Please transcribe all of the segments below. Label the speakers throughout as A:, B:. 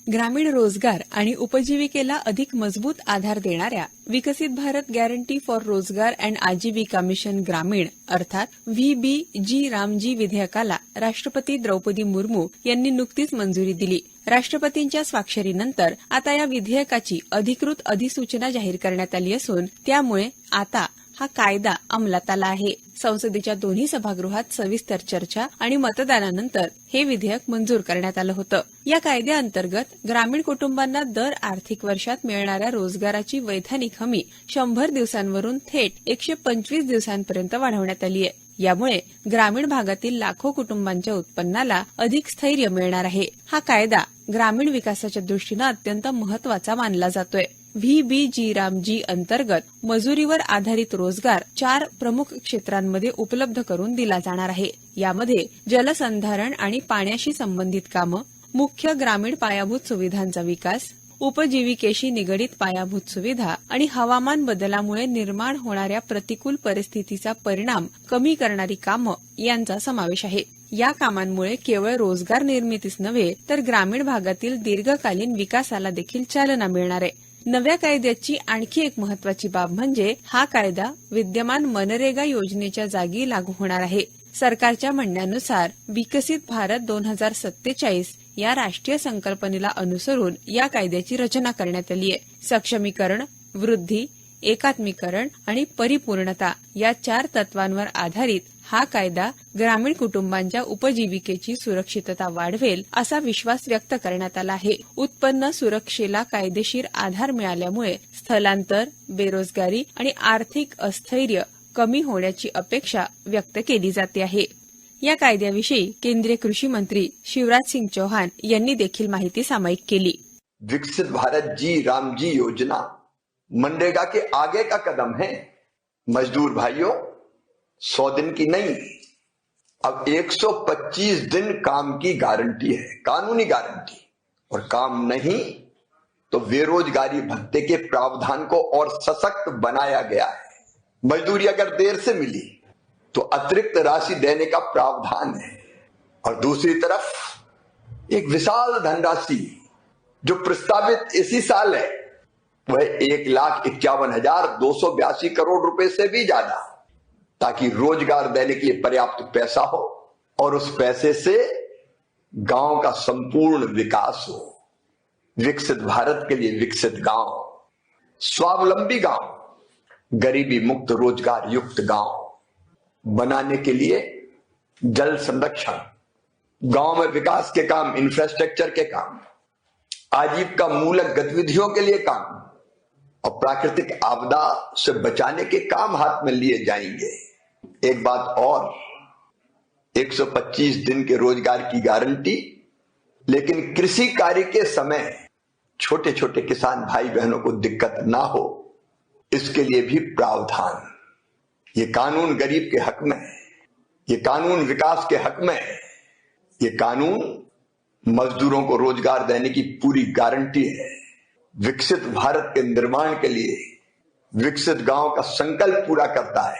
A: ग्रामीण रोजगार आणि उपजीविकेला अधिक मजबूत आधार देणाऱ्या विकसित भारत गॅरंटी फॉर रोजगार अँड आजीविका मिशन ग्रामीण अर्थात VBG रामजी विधेयकाला राष्ट्रपती द्रौपदी मुर्मू यांनी नुकतीच मंजुरी दिली। राष्ट्रपतींच्या स्वाक्षरीनंतर आता या विधेयकाची अधिकृत अधिसूचना जाहीर करण्यात आली असून त्यामुळे आता हा कायदा अंमलात आला आहे। संसदेच्या दोन्ही सभागृहात सविस्तर चर्चा आणि मतदानानंतर हे विधेयक मंजूर करण्यात आलं होतं। या कायद्याअंतर्गत ग्रामीण कुटुंबांना दर आर्थिक वर्षात मिळणाऱ्या रोजगाराची वैधानिक हमी 100 दिवसांवरून थेट 125 दिवसांपर्यंत वाढवण्यात आली आहे। यामुळे ग्रामीण भागातील लाखो कुटुंबांच्या उत्पन्नाला अधिक स्थैर्य मिळणार आहे। हा कायदा ग्रामीण विकासाच्या दृष्टीने अत्यंत महत्त्वाचा मानला जातोय। VBG रामजी अंतर्गत मजुरीवर आधारित रोजगार 4 प्रमुख क्षेत्रांमध्ये उपलब्ध करून दिला जाणार आहे। यामध्ये जलसंधारण आणि पाण्याशी संबंधित कामं, मुख्य ग्रामीण पायाभूत सुविधांचा विकास, उपजीविकेशी निगडित पायाभूत सुविधा आणि हवामान बदलामुळे निर्माण होणाऱ्या प्रतिकूल परिस्थितीचा परिणाम कमी करणारी कामं यांचा समावेश आहे। या कामांमुळे केवळ रोजगार निर्मितीच नव्हे तर ग्रामीण भागातील दीर्घकालीन विकासाला देखील चालना मिळणार आहे। नव्या कायद्याची आणखी एक महत्त्वाची बाब म्हणजे हा कायदा विद्यमान मनरेगा योजनेच्या जागी लागू होणार आहे। सरकारच्या म्हणण्यानुसार विकसित भारत 2047 या राष्ट्रीय संकल्पनेला अनुसरून या कायद्याची रचना करण्यात आली आहे। सक्षमीकरण, वृद्धी, एकात्मीकरण आणि परिपूर्णता या 4 तत्वांवर आधारित हा कायदा ग्रामीण कुटुंबांच्या उपजीविकेची सुरक्षितता वाढवेल असा विश्वास व्यक्त करण्यात आला आहे। उत्पन्न सुरक्षेला कायदेशीर आधार मिळाल्यामुळे स्थलांतर, बेरोजगारी आणि आर्थिक अस्थैर्य कमी होण्याची अपेक्षा व्यक्त केली जाते आहे। या कायद्याविषयी केंद्रीय कृषी मंत्री शिवराज सिंह चौहान यांनी देखील माहिती सामायिक केली।
B: विकसित भारत जी रामजी योजना मनरेगा के आगे का कदम है। मजदूर भाइयों, 100 दिन की नहीं, अब 125 दिन काम की गारंटी है, कानूनी गारंटी। और काम नहीं तो बेरोजगारी भत्ते के प्रावधान को और सशक्त बनाया गया है। मजदूरी अगर देर से मिली तो अतिरिक्त राशि देने का प्रावधान है। और दूसरी तरफ एक विशाल धनराशि जो प्रस्तावित इसी साल है वह 1,51,282 करोड़ रुपए से भी ज्यादा, ताकि रोजगार देने के लिए पर्याप्त पैसा हो और उस पैसे से गांव का संपूर्ण विकास हो। विकसित भारत के लिए विकसित गांव, स्वावलंबी गांव, गरीबी मुक्त रोजगार युक्त गांव बनाने के लिए जल संरक्षण, गांव में विकास के काम, इंफ्रास्ट्रक्चर के काम, आजीविका मूलक गतिविधियों के लिए काम और प्राकृतिक आपदा से बचाने के काम हाथ में लिए जाएंगे। एक बात और, 125 दिन के रोजगार की गारंटी, लेकिन कृषि कार्य के समय छोटे छोटे किसान भाई बहनों को दिक्कत ना हो इसके लिए भी प्रावधान। ये कानून गरीब के हक में है, ये कानून विकास के हक में है, ये कानून मजदूरों को रोजगार देने की पूरी गारंटी है। विकसित भारत के निर्माण के लिए विकसित गांव का संकल्प पूरा करता है।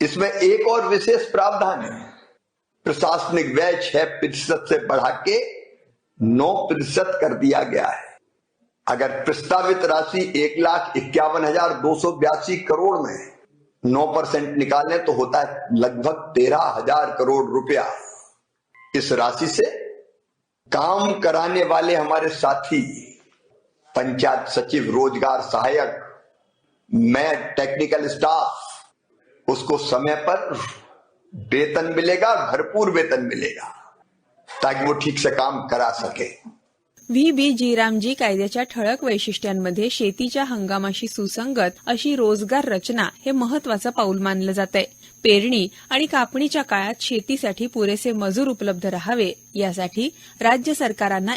B: इसमें एक और विशेष प्रावधान है, प्रशासनिक व्यय 6% से बढ़ा के 9% कर दिया गया है। अगर प्रस्तावित राशि 1,51,282 करोड़ में 9% निकालें तो होता है लगभग 13,000 करोड़ रुपया। इस राशि से काम कराने वाले हमारे साथी, पंचायत सचिव, रोजगार सहायक, मैं टेक्निकल स्टाफ, उसको समय पर वेतन मिलेगा, भरपूर वेतन मिलेगा, ताकि वो ठीक से काम करा सके।
A: VBG रामजी कायद्याच्या ठळक वैशिष्ट्यांमध्ये शेतीच्या हंगामाशी सुसंगत अशी रोजगार रचना हे महत्त्वाचं पाऊल मानलं जातंय। पेरणी आणि कापणीच्या काळात शेतीसाठी पुरेसे मजूर उपलब्ध राहावे यासाठी राज्य सरकारांना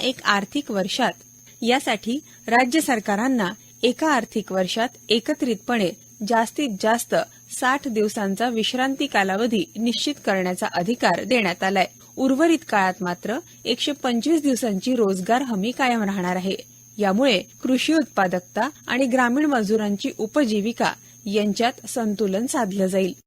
A: एका आर्थिक वर्षात एकत्रितपणे जास्तीत जास्त 60 दिवसांचा विश्रांती कालावधी निश्चित करण्याचा अधिकार देण्यात आलाय। उर्वरित काळात मात्र 125 दिवसांची रोजगार हमी कायम राहणार आहे। यामुळे कृषी उत्पादकता आणि ग्रामीण मजुरांची उपजीविका यांच्यात संतुलन साधलं जाईल।